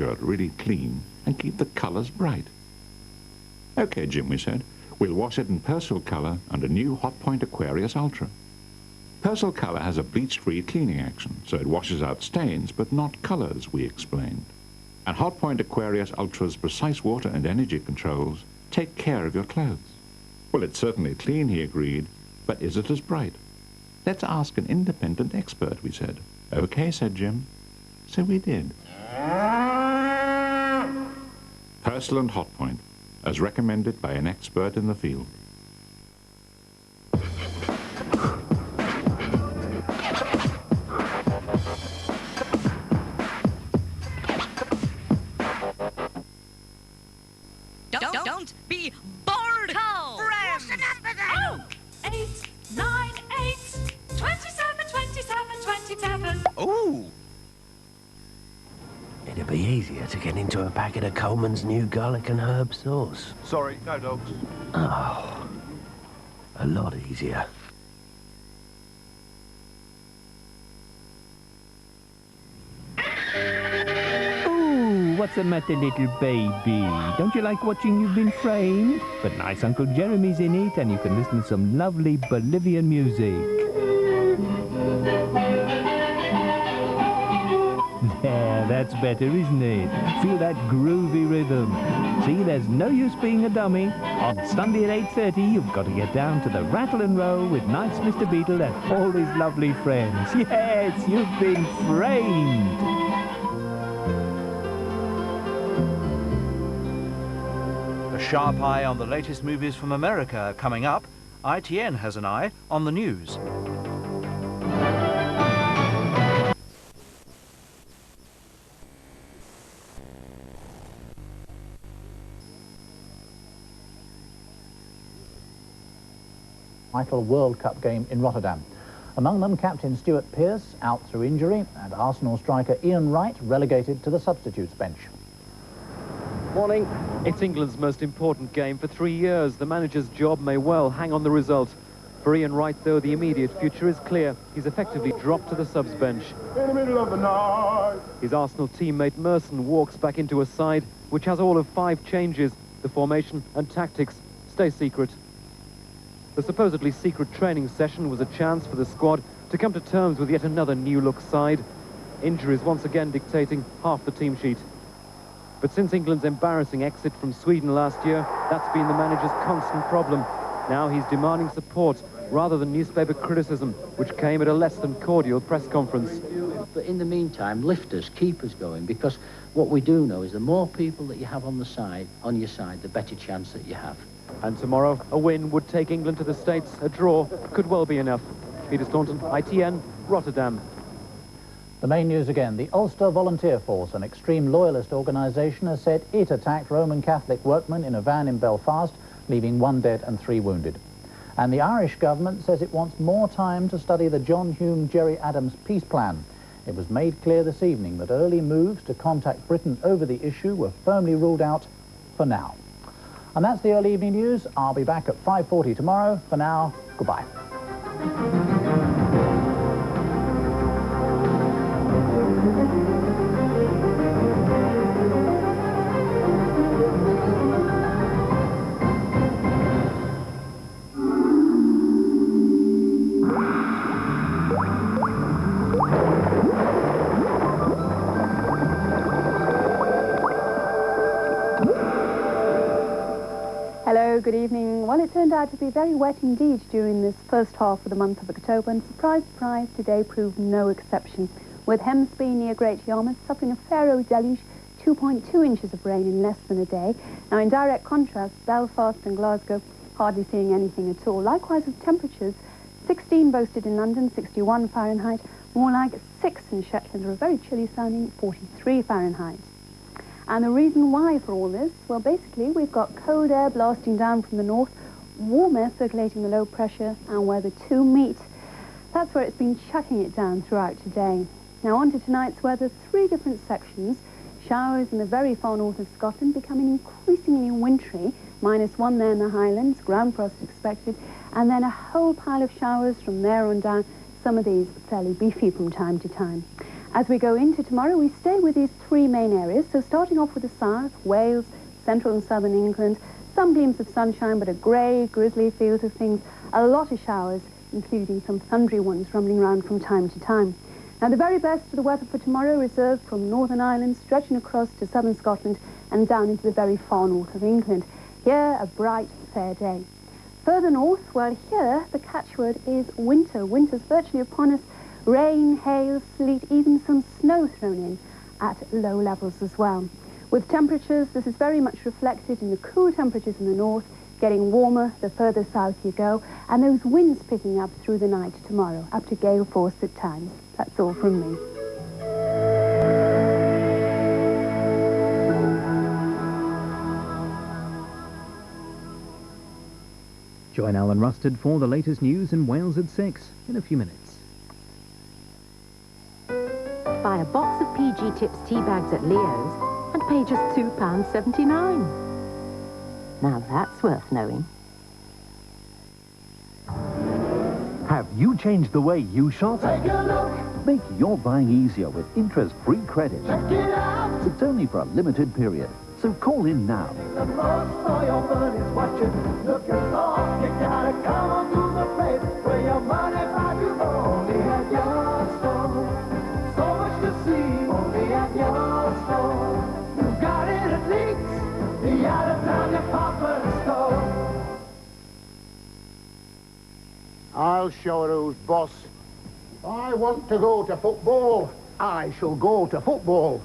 skirt really clean and keep the colours bright. OK, Jim, we said, we'll wash it in Persil colour under new Hot Point Aquarius Ultra. Persil colour has a bleach-free cleaning action, so it washes out stains but not colours, we explained. And Hot Point Aquarius Ultra's precise water and energy controls take care of your clothes. Well, it's certainly clean, he agreed, but is it as bright? Let's ask an independent expert, we said. OK, said Jim. So we did. Persil and Hot Point, as recommended by an expert in the field. Don't be bored, friends! Oh! 8, 9, 8, 27, 27, 27. Ooh! It'd be easier to get into a packet of Coleman's new garlic and herb sauce. Sorry, no dogs. Oh, a lot easier. Ooh, what's the matter, little baby? Don't you like watching You've Been Framed? But nice Uncle Jeremy's in it, and you can listen to some lovely Bolivian music. There, that's better, isn't it? Feel that groovy rhythm. See, there's no use being a dummy. On Sunday at 8:30, you've got to get down to the Rattle and Roll with nice Mr. Beetle and all his lovely friends. Yes, you've been framed. A sharp eye on the latest movies from America coming up. ITN has an eye on the news. Vital World Cup game in Rotterdam. Among them, captain Stuart Pearce, out through injury, and Arsenal striker Ian Wright, relegated to the substitutes bench. Morning. It's England's most important game for 3 years. The manager's job may well hang on the result. For Ian Wright, though, the immediate future is clear. He's effectively dropped to the subs bench. In the middle of the night. His Arsenal teammate Merson walks back into a side which has all of 5 changes. The formation and tactics stay secret. The supposedly secret training session was a chance for the squad to come to terms with yet another new-look side. Injuries once again dictating half the team sheet. But since England's embarrassing exit from Sweden last year, that's been the manager's constant problem. Now he's demanding support rather than newspaper criticism, which came at a less than cordial press conference. But in the meantime, lift us, keep us going, because what we do know is the more people that you have on your side, the better chance that you have. And tomorrow, a win would take England to the States. A draw could well be enough. Peter Staunton, ITN, Rotterdam. The main news again. The Ulster Volunteer Force, an extreme loyalist organisation, has said it attacked Roman Catholic workmen in a van in Belfast, leaving 1 dead and 3 wounded. And the Irish government says it wants more time to study the John Hume-Gerry Adams peace plan. It was made clear this evening that early moves to contact Britain over the issue were firmly ruled out for now. And that's the early evening news. I'll be back at 5:40 tomorrow. For now, goodbye. Hello, good evening. Well, it turned out to be very wet indeed during this first half of the month of October, and surprise, surprise, today proved no exception, with Hemsby near Great Yarmouth suffering a fair old deluge, 2.2 inches of rain in less than a day. Now, in direct contrast, Belfast and Glasgow hardly seeing anything at all. Likewise with temperatures, 16 boasted in London, 61 Fahrenheit, more like 6 in Shetland, or a very chilly sounding 43 Fahrenheit. And the reason why for all this, well, basically, we've got cold air blasting down from the north, warm air circulating the low pressure, and where the two meet, that's where it's been chucking it down throughout today. Now, on to tonight's weather, 3 different sections. Showers in the very far north of Scotland becoming increasingly wintry, -1 there in the Highlands, ground frost expected, and then a whole pile of showers from there on down, some of these fairly beefy from time to time. As we go into tomorrow, we stay with these three main areas. So starting off with the south, Wales, central and southern England, some gleams of sunshine, but a grey, grizzly feel to things, a lot of showers, including some thundery ones rumbling around from time to time. Now, the very best of the weather for tomorrow reserved from Northern Ireland, stretching across to southern Scotland and down into the very far north of England. Here, a bright, fair day. Further north, well, here, the catchword is winter. Winter's virtually upon us. Rain, hail, sleet, even some snow thrown in at low levels as well. With temperatures, this is very much reflected in the cool temperatures in the north, getting warmer the further south you go, and those winds picking up through the night tomorrow, up to gale force at times. That's all from me. Join Alan Rusted for the latest news in Wales at 6 in a few minutes. Buy a box of PG Tips tea bags at Leo's and pay just £2.79. Now that's worth knowing. Have you changed the way you shop? Take a look. Make your buying easier with interest-free credit. Check it out. It's only for a limited period, so call in now. The most for your money's watching. Looking long, you gotta come on to the place where your money value only at your store. So much to see, only at your store. You've got it at Leeds, the out-of-town department store. I'll show her who's boss. If I want to go to football, I shall go to football.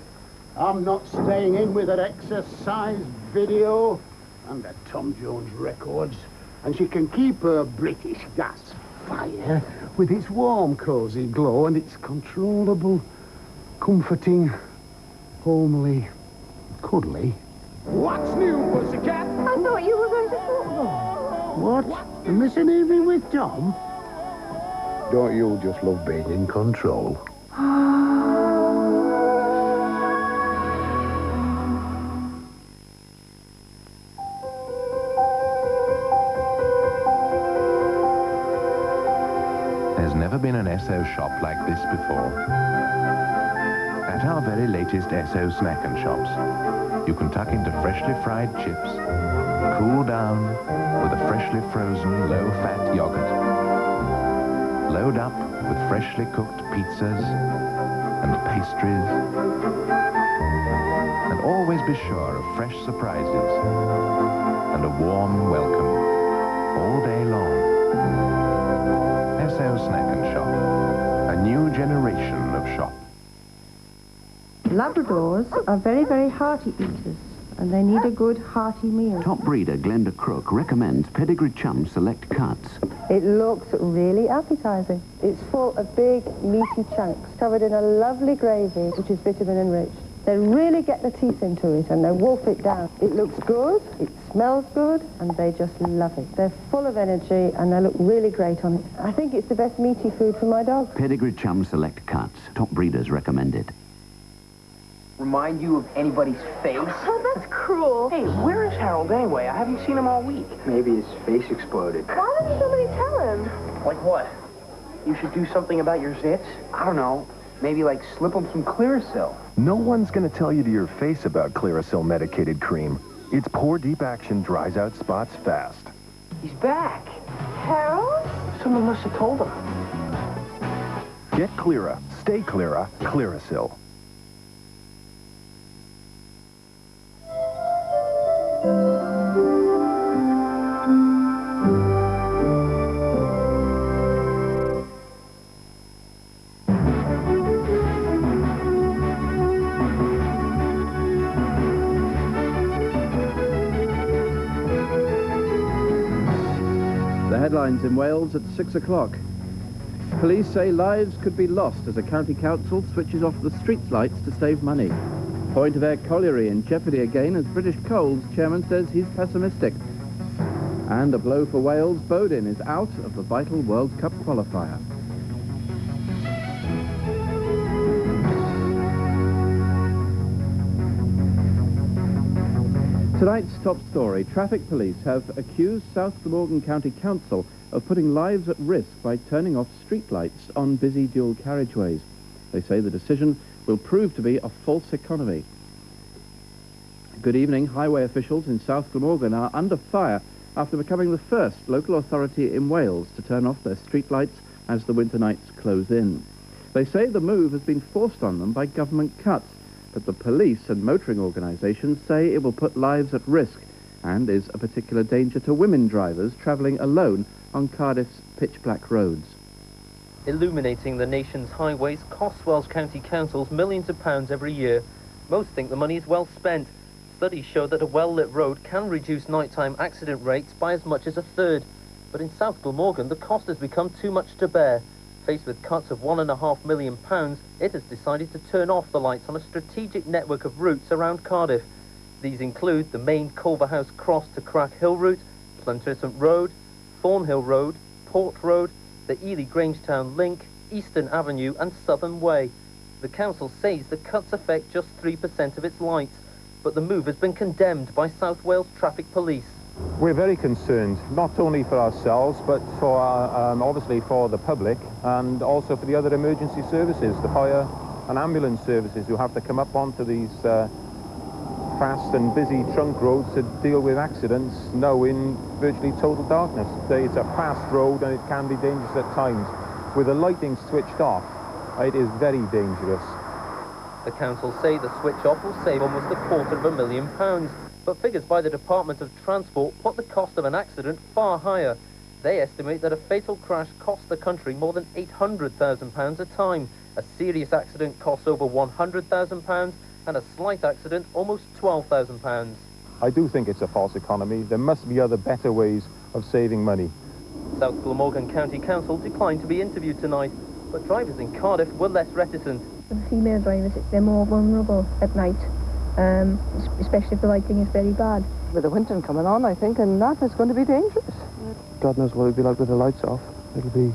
I'm not staying in with her exercise video and the Tom Jones records. And she can keep her British gas fire with its warm, cosy glow and its controllable, comforting, homely, cuddly. What's new, pussycat? I thought you were going to football. What? A missing evening with Tom? Don't you just love being in control? There's never been an Esso shop like this before. At our very latest Esso snack and shops, you can tuck into freshly fried chips, cool down with a freshly frozen, low-fat yogurt, load up with freshly cooked pizzas and pastries, and always be sure of fresh surprises and a warm welcome all day long. Esso Snack and Shop, a new generation of shop. Labradors are very, very hearty eaters, and they need a good hearty meal. Top breeder Glenda Crook recommends Pedigree Chum Select Cuts. It looks really appetizing. It's full of big, meaty chunks, covered in a lovely gravy, which is vitamin enriched. They really get the teeth into it, and they wolf it down. It looks good, it smells good, and they just love it. They're full of energy, and they look really great on it. I think it's the best meaty food for my dog. Pedigree Chum Select Cuts. Top breeders recommended. Remind you of anybody's face? Oh, that's cruel. Hey, where is Harold anyway? I haven't seen him all week. Maybe his face exploded. Why didn't somebody tell him? Like what? You should do something about your zits? I don't know. Maybe, like, slip him some Clearasil. No one's going to tell you to your face about Clearasil medicated cream. Its pore deep action dries out spots fast. He's back. Harold? Someone must have told him. Get Cleara. Stay Cleara. Clearasil. The headlines in Wales at 6 o'clock. Police say lives could be lost as a county council switches off the street lights to save money. Point of Air colliery in jeopardy again as British Coal's chairman says he's pessimistic. And a blow for Wales, Bodin is out of the vital World Cup qualifier. Tonight's top story, traffic police have accused South Glamorgan County Council of putting lives at risk by turning off streetlights on busy dual carriageways. They say the decision will prove to be a false economy. Good evening. Highway officials in South Glamorgan are under fire after becoming the first local authority in Wales to turn off their streetlights as the winter nights close in. They say the move has been forced on them by government cuts, but the police and motoring organisations say it will put lives at risk and is a particular danger to women drivers travelling alone on Cardiff's pitch-black roads. Illuminating the nation's highways costs Welsh County Councils millions of pounds every year. Most think the money is well spent. Studies show that a well-lit road can reduce nighttime accident rates by as much as a third. But in South Glamorgan, the cost has become too much to bear. Faced with cuts of £1.5 million, it has decided to turn off the lights on a strategic network of routes around Cardiff. These include the main Culverhouse Cross to Crack Hill route, Llantrisant Road, Thornhill Road, Port Road, the Ely Grangetown Link, Eastern Avenue and Southern Way. The council says the cuts affect just 3% of its lights, but the move has been condemned by South Wales Traffic Police. We're very concerned, not only for ourselves, but for obviously for the public and also for the other emergency services, the fire and ambulance services who have to come up onto these fast and busy trunk roads to deal with accidents now in virtually total darkness. It's a fast road and it can be dangerous at times. With the lighting switched off, it is very dangerous. The council say the switch off will save almost £250,000, but figures by the Department of Transport put the cost of an accident far higher. They estimate that a fatal crash costs the country more than £800,000 a time. A serious accident costs over £100,000 and a slight accident almost £12,000. I do think it's a false economy. There must be other better ways of saving money. South Glamorgan County Council declined to be interviewed tonight, but drivers in Cardiff were less reticent. For the female drivers, they're more vulnerable at night, especially if the lighting is very bad. With the winter coming on, I think, and that is going to be dangerous. God knows what it'll be like with the lights off. It'll be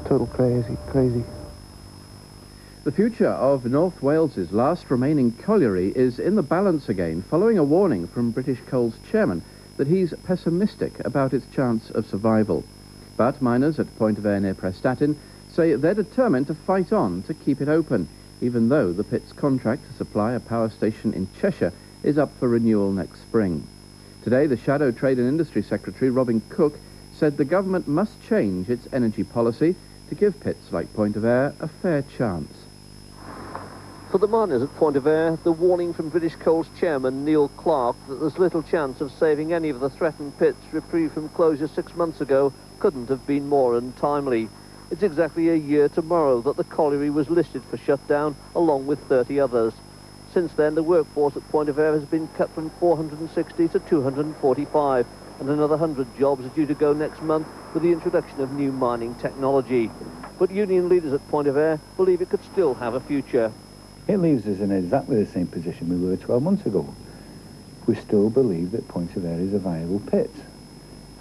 total crazy. The future of North Wales's last remaining colliery is in the balance again, following a warning from British Coal's chairman that he's pessimistic about its chance of survival. But miners at Point of Ayre near Prestatyn say they're determined to fight on to keep it open, even though the pit's contract to supply a power station in Cheshire is up for renewal next spring. Today, the Shadow Trade and Industry Secretary, Robin Cook, said the government must change its energy policy to give pits like Point of Ayre a fair chance. For the miners at Point of Ayre, the warning from British Coal's chairman, Neil Clark, that there's little chance of saving any of the threatened pits reprieved from closure 6 months ago couldn't have been more untimely. It's exactly a year tomorrow that the colliery was listed for shutdown, along with 30 others. Since then, the workforce at Point of Ayre has been cut from 460 to 245, and another 100 jobs are due to go next month with the introduction of new mining technology. But union leaders at Point of Ayre believe it could still have a future. It leaves us in exactly the same position we were 12 months ago. We still believe that Point of Ayre is a viable pit.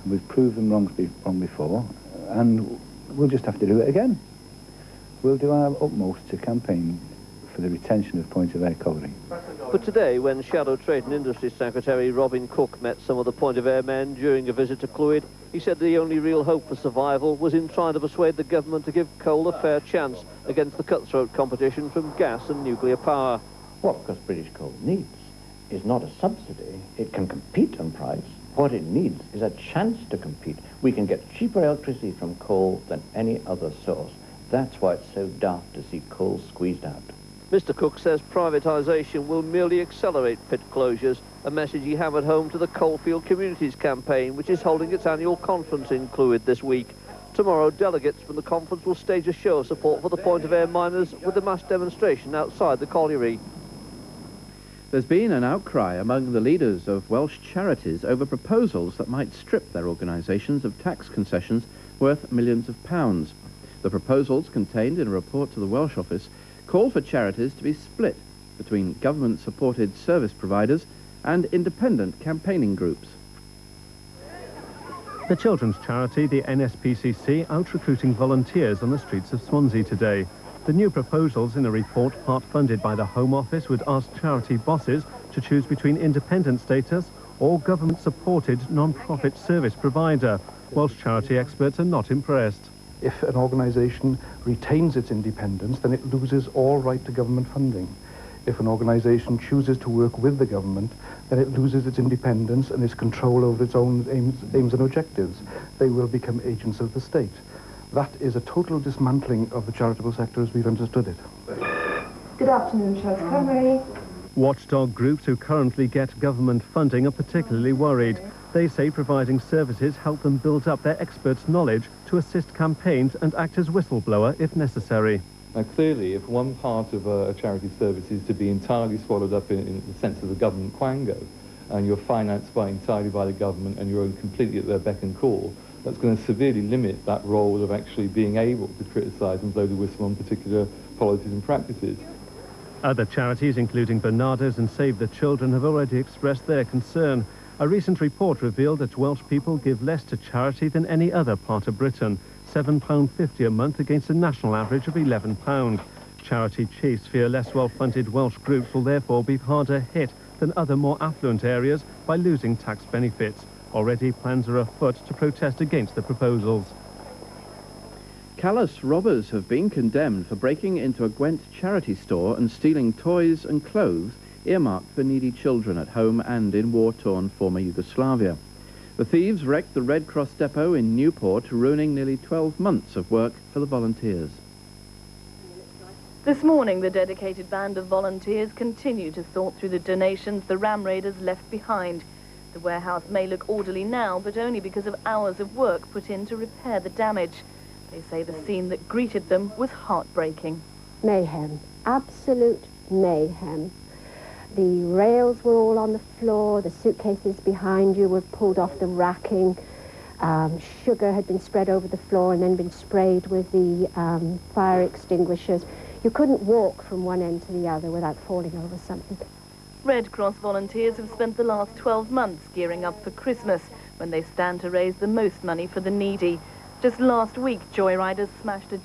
And we've proven wrong before, and we'll just have to do it again. We'll do our utmost to campaign for the retention of Point of Ayre colliery. But today, when Shadow Trade and Industry Secretary Robin Cook met some of the Point of Ayre men during a visit to Clwyd, he said the only real hope for survival was in trying to persuade the government to give coal a fair chance against the cutthroat competition from gas and nuclear power. Well, because British Coal needs is not a subsidy. It can compete on price. What it needs is a chance to compete. We can get cheaper electricity from coal than any other source. That's why it's so daft to see coal squeezed out. Mr Cook says privatisation will merely accelerate pit closures, a message he hammered home to the Coalfield Communities campaign, which is holding its annual conference in Clwyd this week. Tomorrow, delegates from the conference will stage a show of support for the Point of Ayre miners with a mass demonstration outside the colliery. There's been an outcry among the leaders of Welsh charities over proposals that might strip their organisations of tax concessions worth millions of pounds. The proposals, contained in a report to the Welsh Office, call for charities to be split between government-supported service providers and independent campaigning groups. The children's charity, the NSPCC, out recruiting volunteers on the streets of Swansea today. The new proposals in a report part funded by the Home Office would ask charity bosses to choose between independent status or government-supported non-profit service provider. Welsh charity experts are not impressed. If an organisation retains its independence, then it loses all right to government funding. If an organisation chooses to work with the government, then it loses its independence and its control over its own aims and objectives. They will become agents of the state. That is a total dismantling of the charitable sector as we've understood it. Good afternoon, Charles Conway. Watchdog groups who currently get government funding are particularly worried. They say providing services help them build up their experts' knowledge to assist campaigns and act as whistleblower if necessary. Now, clearly, if one part of a charity service is to be entirely swallowed up in the sense of the government quango, and you're financed entirely by the government and you're completely at their beck and call, that's going to severely limit that role of actually being able to criticise and blow the whistle on particular policies and practices. Other charities, including Bernardo's and Save the Children, have already expressed their concern. A recent report revealed that Welsh people give less to charity than any other part of Britain, £7.50 a month against a national average of £11. Charity chiefs fear less well-funded Welsh groups will therefore be harder hit than other more affluent areas by losing tax benefits. Already plans are afoot to protest against the proposals. Callous robbers have been condemned for breaking into a Gwent charity store and stealing toys and clothes earmarked for needy children at home and in war-torn former Yugoslavia. The thieves wrecked the Red Cross depot in Newport, ruining nearly 12 months of work for the volunteers. This morning, the dedicated band of volunteers continue to sort through the donations the ram raiders left behind. The warehouse may look orderly now, but only because of hours of work put in to repair the damage. They say the scene that greeted them was heartbreaking. Mayhem. Absolute mayhem. The rails were all on the floor, the suitcases behind you were pulled off the racking, sugar had been spread over the floor and then been sprayed with the fire extinguishers. You couldn't walk from one end to the other without falling over something. Red Cross volunteers have spent the last 12 months gearing up for Christmas, when they stand to raise the most money for the needy. Just last week, joyriders smashed a